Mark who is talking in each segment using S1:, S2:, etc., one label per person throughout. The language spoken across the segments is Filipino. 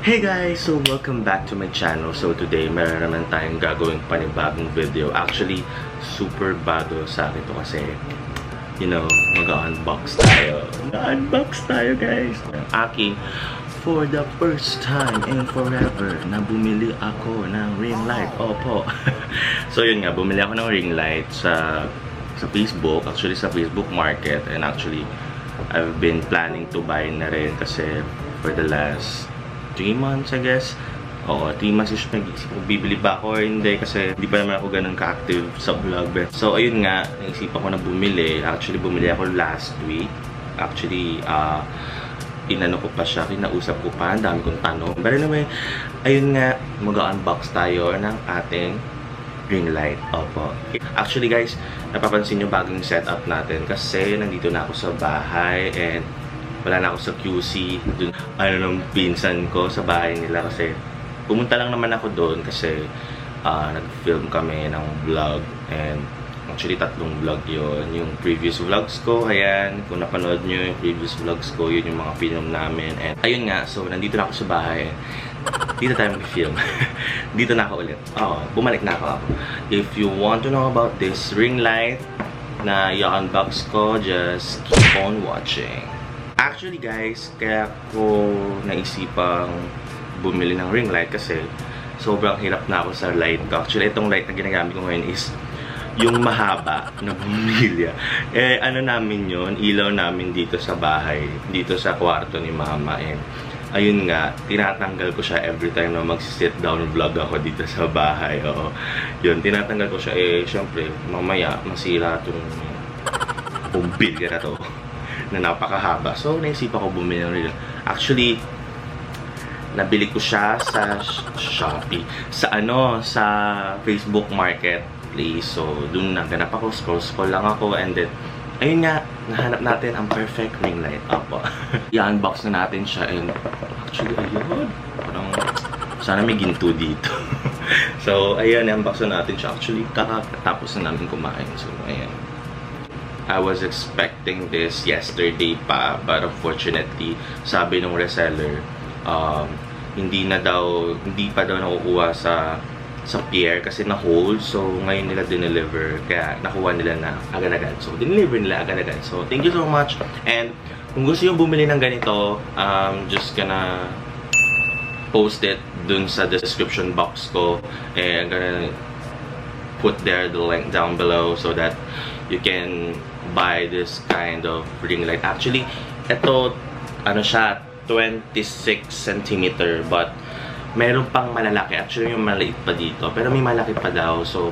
S1: Hey guys! So welcome back to my channel. So today meron naman tayong gagawing panibagong video. Actually, super bago sa akin to kasi mag-unbox tayo. Mag-unbox tayo guys! Ang aking for the first time and forever na bumili ako ng ring light. Opo. So yun nga, bumili ako ng ring light sa Facebook. Actually sa Facebook market. And actually, I've been planning to buy na rin kasi for the last 3 months, I guess. Oo, 3 months is nag-iisip ko, bibili ba ako or hindi kasi hindi pa naman ako ganun ka-active sa vlog. So, ayun nga, naisipan ko na bumili. Actually, bumili ako last week. Actually, inano ko pa siya, kinausap ko pa, ang dami kong tanong. But anyway, ayun nga, mag-unbox tayo ng ating ring light. Opo. Actually guys, napapansin nyo bagong setup natin kasi nandito na ako sa bahay and wala na ako sa QC, dun, ng pinsan ko sa bahay nila kasi pumunta lang naman ako doon kasi nag-film kami ng vlog and actually 3 vlog yon. Yung previous vlogs ko, ayan, kung napanood nyo yung previous vlogs ko, yun yung mga film namin. And ayun nga, so nandito na ako sa bahay. Dito tayo mag-film. Dito na ako ulit. Oo, bumalik na ako. If you want to know about this ring light na i-unbox ko, just keep on watching. Actually guys, kaya ko naisipang bumili ng ring light kasi sobrang hirap na ako sa light ko. Actually, itong light na ginagamit ko ngayon is yung mahaba na bumilya. Ano namin yun, ilaw namin dito sa bahay, dito sa kwarto ni mama. And ayun nga, tinatanggal ko siya every time na mag-sit down vlog ako dito sa bahay. Oo. Yun, tinatanggal ko siya. Syempre, mamaya masira itong bumbilya na to na napakahaba. So, naisipan ko bumili ng ring. Actually, nabili ko siya sa Shopee. Sa Facebook Marketplace. So, dun naganap ako. Scroll lang ako. And then, ayun nga, nahanap natin ang perfect ring light. Opo. I-unbox na natin siya. And actually, ayun. Parang, sana may ginto dito. So, ayun, i-unbox na natin siya. Actually, kakatapos na namin kumain. So, ayun. I was expecting this yesterday pa, but unfortunately, sabi nung reseller, hindi pa daw nakukuha sa pier kasi na-hold. So, ngayon nila dineliver, kaya nakuha nila na agad-agad. So, dineliver nila agad-agad. So, thank you so much. And kung gusto yung bumili ng ganito, just gonna post it dun sa description box ko. And I'm gonna put there the link down below so that you can buy this kind of ring light. Actually, ito, siya, 26 cm, but meron pang malalaki. Actually, yung maliit pa dito, pero may malaki pa daw. So,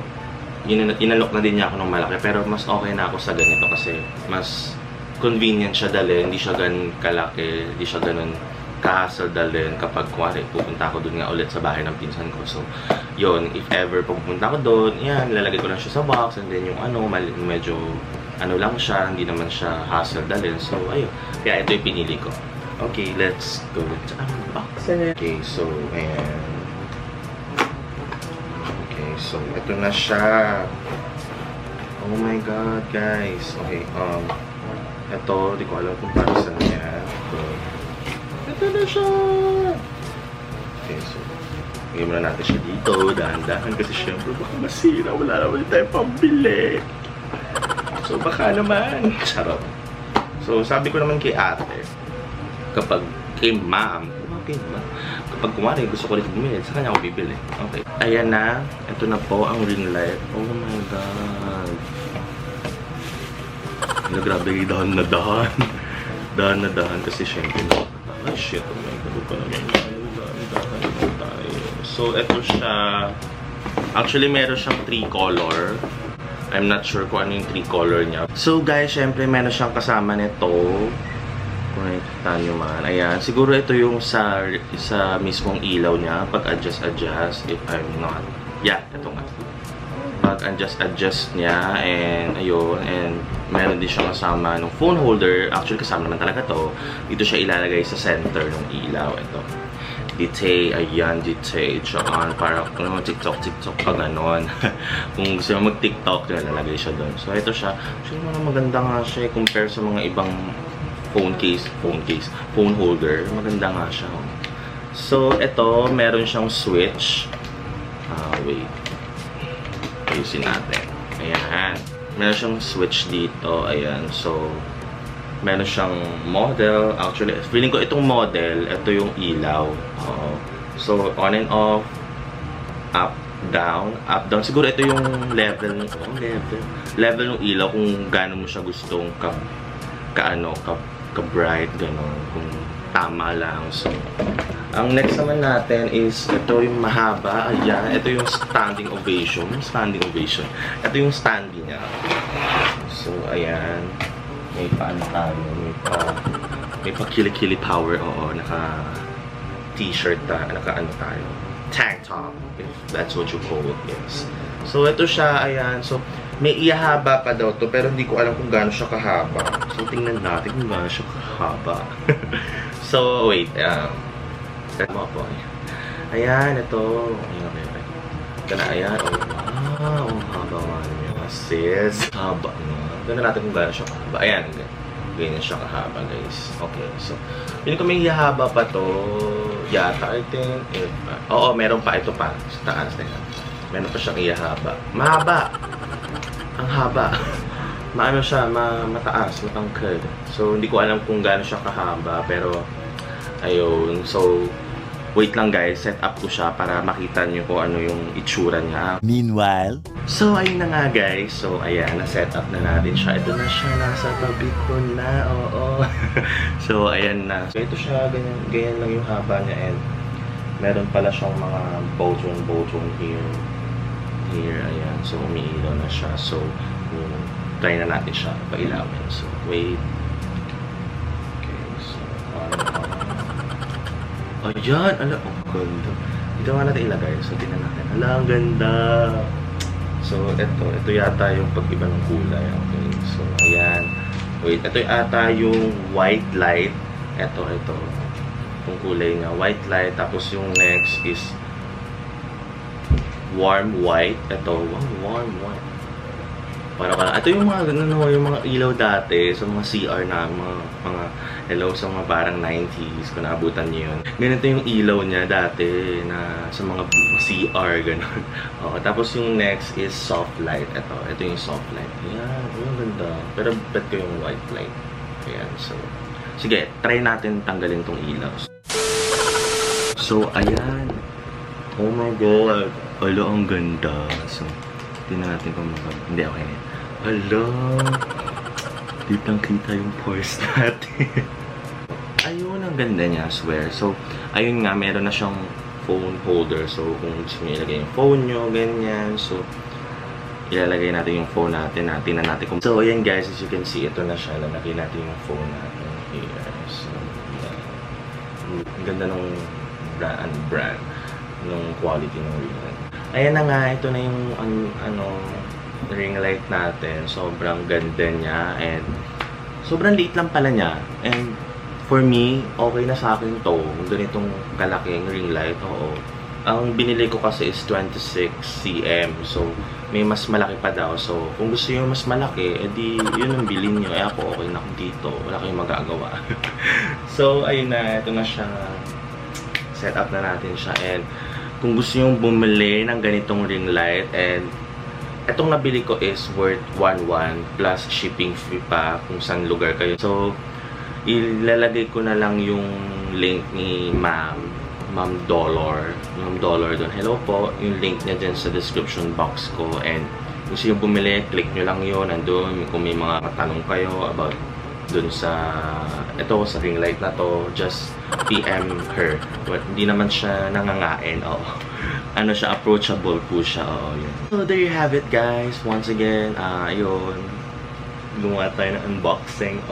S1: inalok na din niya ako ng malaki, pero mas okay na ako sa ganito kasi mas convenient siya dalhin. Hindi siya ganun kalaki, hindi siya ganun ka-hassle dalhin kapag kuwari pupunta ako doon nga ulit sa bahay ng pinsan ko. So, yun, if ever pupunta ako doon, yan, lalagay ko lang siya sa box, and then yung medyo lang siya, hindi naman siya hassle dalhin. So, ayun, kaya ito yung pinili ko. Okay, let's go to unboxing. Okay, so, ayan. Okay, so, ito na siya. Oh my god, guys. Okay, ito, di ko alam kung paano saan niya. Ito na siya! Okay, so, bigyan muna natin siya dito, dahan-dahan kasi syempre baka masira, wala naman tayong pambili. So, baka naman. Charot. So, sabi ko naman kay ate, kapag kapag kumari, gusto ko rin bumili, sa kanya ako bibili. Okay. Ayan na. Ito na po ang ring light. Oh my god. Grabe, dahan na dahan. Dahan na dahan kasi syempre na. Ay, shit. Oh my god. Pa naman tayo. So, ito siya. Actually, meron siyang 3 color. I'm not sure kung ano yung 3 color niya. So guys, syempre meron siyang kasama nito. Kung nakikita nyo man. Ayan. Siguro ito yung sa mismong ilaw niya. Pag-adjust if I'm not. Yeah, ito nga. Pag-adjust niya. And ayun. And meron din siyang kasama ng phone holder. Actually, kasama naman talaga to. Dito siya ilalagay sa center ng ilaw. Ito. Detail, ayan, detail, tsaka para kung TikTok pa ganon. Kung gusto mo mag-TikTok, lalagay siya doon. So, ito siya. Actually, maganda nga siya compare sa mga ibang phone holder. Maganda nga siya. So, ito, meron siyang switch. Wait. Ayusin natin. Ayan. Meron siyang switch dito. Ayan. So, meron siyang model. Actually, feeling ko itong model, ito yung ilaw. So, on and off. Up, down. Up, down. Siguro ito yung level ng level ng ilaw kung gaano mo siya gustong ka-bright, gano'n. Kung tama lang. So, ang next naman natin is, ito yung mahaba. Ayan, ito yung standing ovation. Ito yung standing niya. So, ayan. May paano tayo. May pa kili-kili power. Oo, naka-t-shirt tayo. Naka-ano tayo. Tank top, if that's what you call it, yes. So, ito siya. Ayan. So, may ihahaba pa daw to, pero hindi ko alam kung gaano siya kahaba. So, tingnan natin kung gaano siya kahaba. So, wait. Po. Ayan, ito. Ayan, okay. Ito na, ayan. Wow, haba nga niya. Sis. Haba nga. Ganda natin kung gano'n siya kahaba. Ayan, ganyan siya kahaba, guys. Okay, so, yun ko may hihaba pa to. Yata, I think. Oo, meron pa. Ito pa. Sa taas na yan. Meron pa siyang ihahaba. Mahaba. Ang haba. Maano siya, mataas, matangkad. So, hindi ko alam kung gano'n siya kahaba, pero, ayun. So, wait lang guys, set up ko siya para makita nyo kung ano yung itsura niya.
S2: Meanwhile,
S1: so ayun na nga guys. So ayan, na-set up na natin siya. Ito na siya, nasa tabi ko na. Oo. So ayan na. So ito siya, ganyan lang yung haba niya. And meron pala siyang mga button here, ayan. So umiilaw na siya. So try na natin siya pailawin. So wait. Ayan, ala, ang ganda. Ito nga natin ilagay. So, tingnan natin. Ala, ang ganda. So, ito yata yung pag-iba ng kulay. Okay, so, ayan. Wait, ito yata yung white light. Ito. Yung kulay niya, white light. Tapos yung next is warm white. Ito, warm white. Ito yung mga yung mga ilaw dati sa mga CR na mga hello sa mga parang 90s kung naabutan niyo yun. Ganito yung ilaw niya dati na sa mga CR gano'n. Tapos yung next is soft light. Ito yung soft light. Ayan, ang ganda. Pero bet ko yung white light. Ayan, so sige, try natin tanggalin tong ilaw. So ayan. Oh my god. Alo, ang ganda. So tingnan natin kung hindi okay na. Hala, kitang-kita yung pores natin. Ayun, ang ganda niya, swear. So, ayun nga, meron na siyang phone holder. So, kung gusto nyo ilagay yung phone nyo, ganyan. So, ilalagay natin yung phone natin. Tingnan natin kung... So, ayan guys, as you can see, ito na siya. Lalagay natin yung phone natin here. So, yeah. Ang ganda ng brand. Ng quality ng ring. Ayan na nga, ito na yung ring light natin. Sobrang ganda niya and sobrang liit lang pala niya. And for me, okay na sa akin to. Ganitong kalaking ring light. Oo. Ang binili ko kasi is 26 cm. So, may mas malaki pa daw. So, kung gusto nyo mas malaki, edi yun ang bilhin nyo. Ako okay na ako dito. Wala kayong magagawa. So, ayun na. Ito na siya. Set up na natin siya. And kung gusto nyo bumili ng ganitong ring light and etong nabili ko is worth 11 plus shipping fee pa kung saan lugar kayo. So, ilalagay ko na lang yung link ni Ma'am Dollar doon. Hello po, yung link niya dyan sa description box ko. And kung gusto nyo bumili, click nyo lang yun. Nandun, kung may mga tanong kayo about dun sa sa ring light na to, just PM her. But hindi naman siya nangangain. Ano siya, approachable po siya. Yun. So there you have it guys. Once again, yun, gumawa tayo ng unboxing.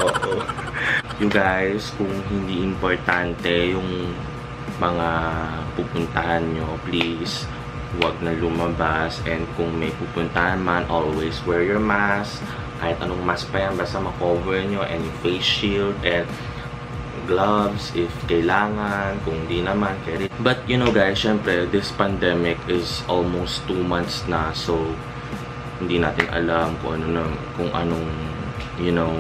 S1: You guys, kung hindi importante yung mga pupuntahan nyo, please huwag na lumabas. And kung may pupuntahan man, always wear your mask. Kahit anong mask pa yan, basta makover nyo. And yung face shield and gloves if kailangan, kung di naman carry. But you know guys, syempre this pandemic is almost 2 months na, so hindi natin alam kung anong you know,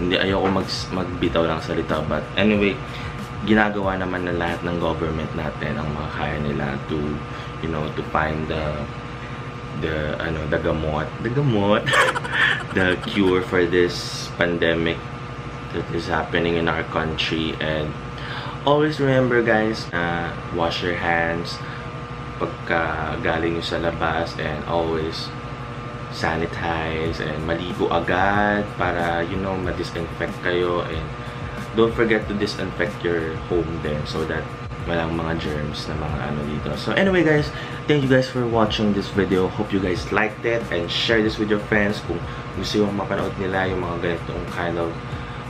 S1: hindi ayoko magbitaw lang salita, but anyway, ginagawa naman ng lahat ng government natin ang makakaya nila to, you know, to find the gamot the cure for this pandemic that is happening in our country. And always remember guys, wash your hands pagka galing nyo sa labas, and always sanitize and maligo agad para, you know, ma-disinfect kayo, and don't forget to disinfect your home din so that walang mga germs na mga ano dito. So anyway guys, thank you guys for watching this video. Hope you guys liked it, and share this with your friends kung gusto yung mapanood nila yung mga ganitong kind of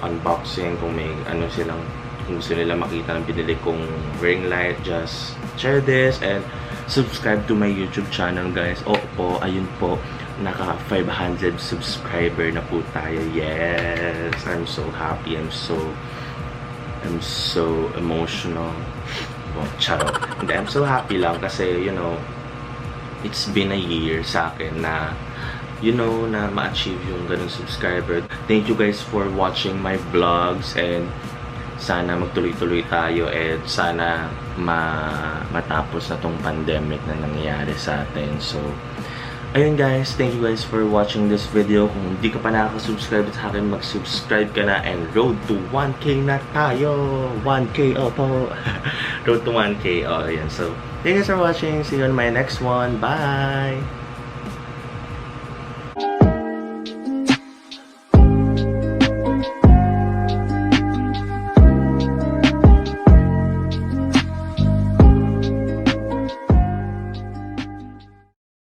S1: unboxing. Kung may ano silang, kung gusto nila makita ng binili kong ring light, just share this and subscribe to my YouTube channel guys. Po, ayun po, naka 500 subscriber na po tayo. Yes, I'm so happy, I'm so emotional. Well, charot. Hindi, I'm so happy lang kasi, you know, it's been a year sa akin na, you know, na ma-achieve yung ganung subscriber. Thank you guys for watching my vlogs, and sana magtuloy-tuloy tayo, and sana matapos na tong pandemic na nangyayari sa atin. So, ayun guys, thank you guys for watching this video. Kung hindi ka pa nakaka-subscribe sa akin, mag-subscribe ka na, and road to 1K na tayo. 1K, po. Road to 1K, ayan. So, thank you guys for watching. See you on my next one. Bye!